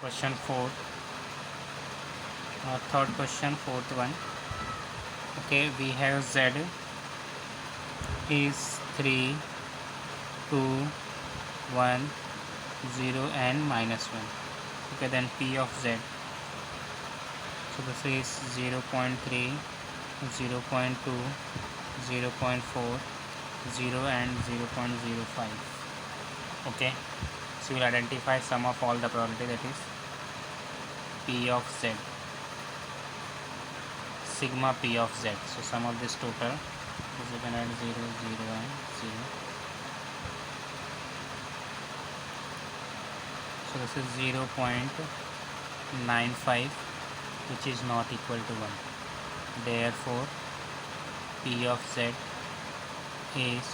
Question 4, third question, fourth one. Okay, we have Z is 3, 2, 1, 0 and -1. Okay, then P of Z. So this is 0.3, 0.2, 0.4, 0 and 0.05. Okay, so we will identify sum of all the probability, that is P of Z, sigma P of Z. So sum of this total is, you can add 0, 0 and 0. So this is 0.95, which is not equal to 1. Therefore P of Z is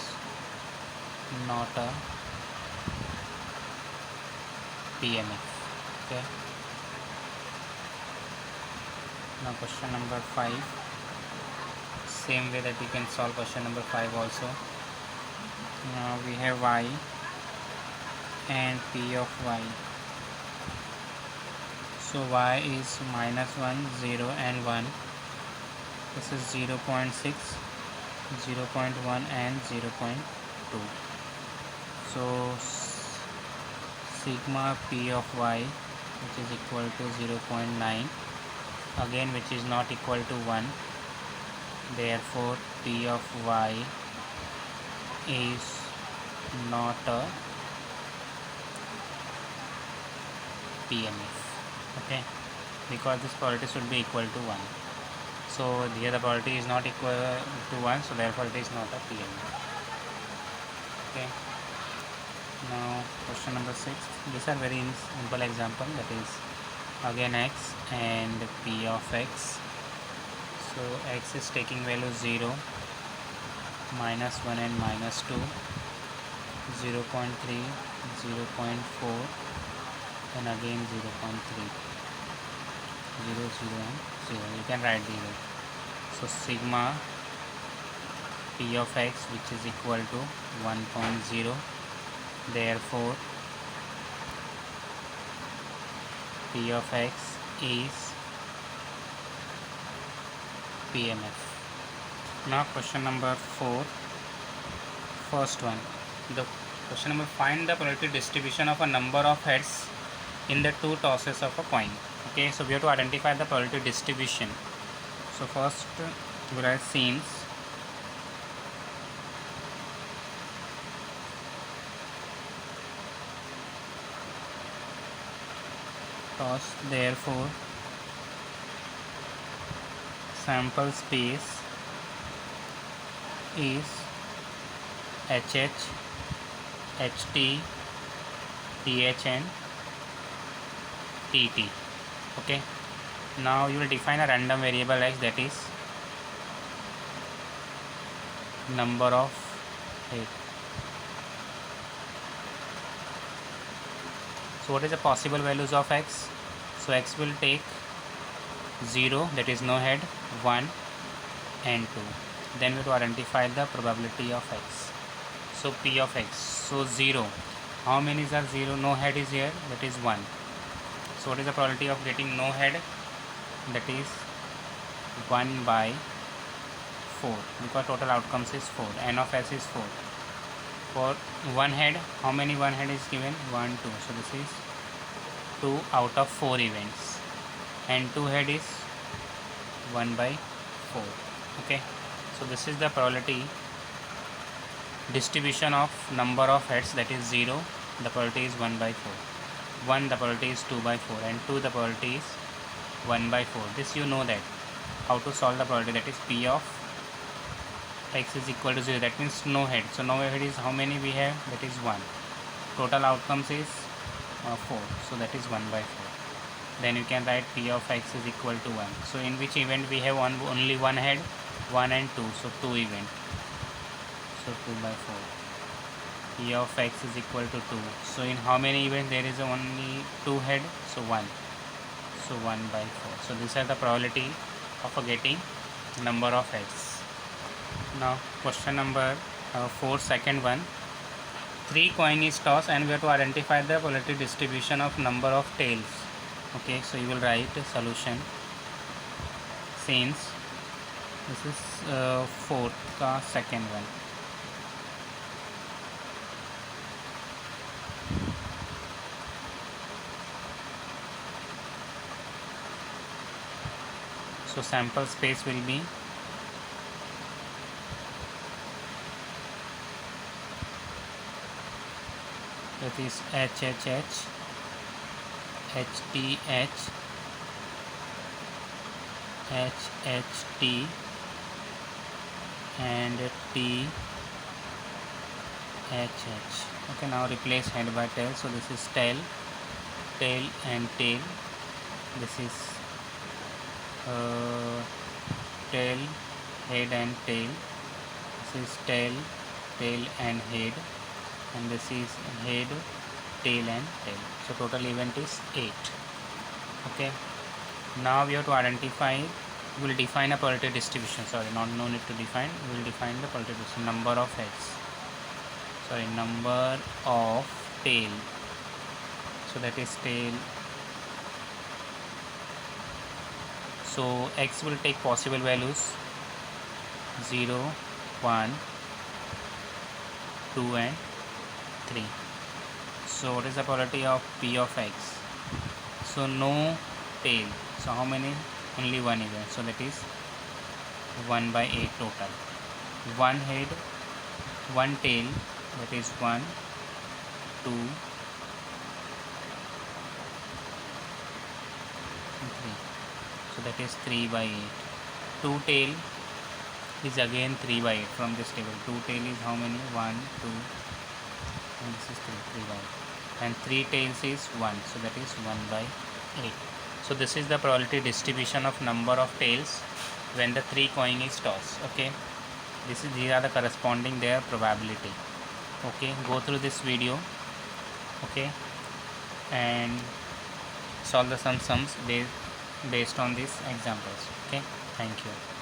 not a PMF. Okay, now question number 5, same way that you can solve question number 5 also. Now we have Y and P of Y. So Y is -1, 0 and 1. This is 0.6, 0.1 and 0.2. So sigma P of Y, which is equal to 0.9, again which is not equal to 1. Therefore P of Y is not a PMF. Okay, because this probability should be equal to 1. So here the probability is not equal to 1, so therefore it is not a PMF. Okay, now question number 6. These are very simple example, that is again X and P of X. So X is taking value 0, -1 and -2, 0.3, 0.4 and again 0.3, 0, 0 and 0. You can write the rate. So sigma P of X, which is equal to 1.0. Therefore P of X is PMF. Now question number 4, first one. The question number, find the probability distribution of a number of heads in the two tosses of a coin. Okay, so we have to identify the probability distribution. So first we write scenes. Toss, therefore sample space is HH, HT, TH and TT. Okay, now you will define a random variable X, that is number of head. So what is the possible values of X? So X will take 0, that is no head, 1 and 2. Then we have to identify the probability of X. So P of X, so 0, how many are 0? No head is here, that is 1. So what is the probability of getting no head? That is 1 by 4, because total outcomes is 4. N of S is 4. For one head, how many one head is given? 1, 2. So this is 2 out of 4 events. And 2 head is 1 by 4. Okay, so this is the probability distribution of number of heads, that is 0, the probability is 1 by 4. 1, the probability is 2 by 4, and 2, the probability is 1 by 4. This you know that how to solve the probability, that is P of X is equal to 0, that means no head. So no head is how many we have? That is 1. Total outcomes is 4, so that is 1 by 4. Then you can write P of X is equal to 1. So in which event we have only one head? 1 and 2, so 2 event. So 2 by 4. P of X is equal to 2. So in how many events there is only 2 head? So 1. So 1 by 4. So these are the probability of getting number of heads. Now question number 4, second one. 3 coin is tossed and we have to identify the probability distribution of number of tails. Okay, so you will write a solution since this is fourth का second one. So sample space will be that is HHH, HTH, HHT and THH. Okay, now replace head by tail. So this is tail, tail and tail. This is tail, head and tail. This is tail, tail and head, and this is head, tail and tail. So total event is 8. Okay, now we have to identify, we will define a probability distribution. Sorry, no need to define, we will define the probability distribution. Number of heads, sorry, number of tail, so that is tail. So x will take possible values 0, 1, 2 and 3. So what is the probability of P of x? So no tail, so how many? Only one event, so that is 1 by 8 total. One head, one tail, that is 1, 2, 3. So that is 3 by 8. Two tail is again 3 by 8 from this table. Two tail is how many? 1, 2, and this is 3 by 8. And 3 tails is 1, so that is 1 by 8. So this is the probability distribution of number of tails when the 3 coin is tossed. Okay, these are the corresponding their probability. Okay, go through this video, okay, and solve the sums based on these examples. Okay, thank you.